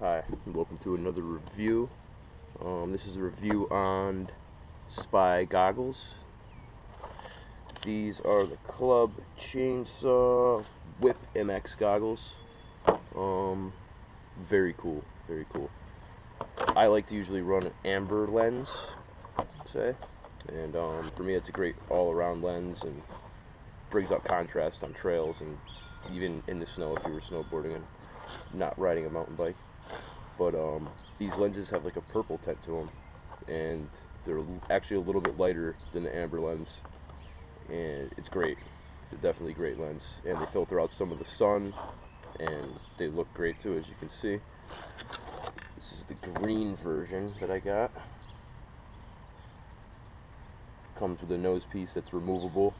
Hi, and welcome to another review. This is a review on spy goggles. These are the Club Chainsaw Whip MX goggles. Very cool, very cool. I like to usually run an amber lens, say, and for me it's a great all-around lens and brings out contrast on trails and even in the snow if you were snowboarding and not riding a mountain bike. But these lenses have like a purple tint to them, and they're actually a little bit lighter than the amber lens, and it's great. It's definitely a great lens, and they filter out some of the sun, and they look great too, as you can see. This is the green version that I got. Comes with a nose piece that's removable,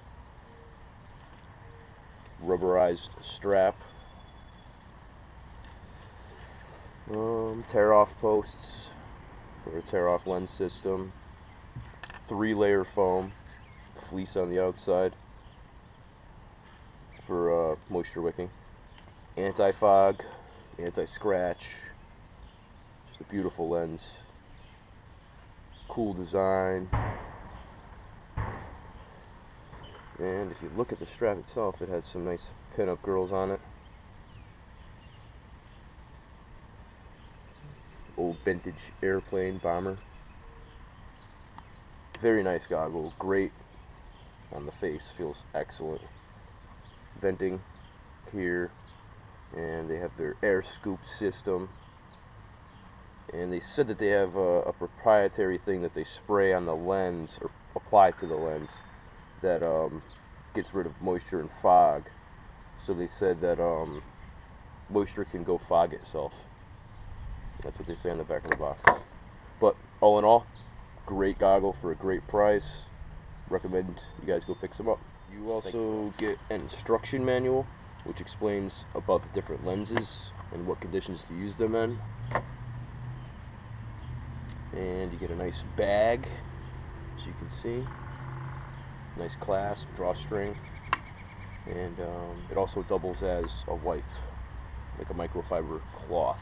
rubberized strap, tear-off posts for a tear-off lens system, 3-layer foam, fleece on the outside for moisture wicking, anti-fog, anti-scratch. Just a beautiful lens, cool design. And if you look at the strap itself, it has some nice pin-up girls on it. Old vintage airplane bomber. Very nice goggle, great on the face, feels excellent. Venting here, and they have their air scoop system. And they said that they have a proprietary thing that they spray on the lens, or apply to the lens, that gets rid of moisture and fog. So they said that moisture can go fog itself. That's what they say on the back of the box. But all in all, great goggle for a great price. Recommend you guys go pick some up. You also get an instruction manual which explains about the different lenses and what conditions to use them in. And you get a nice bag, as you can see. Nice clasp, drawstring, and it also doubles as a wipe, like a microfiber cloth.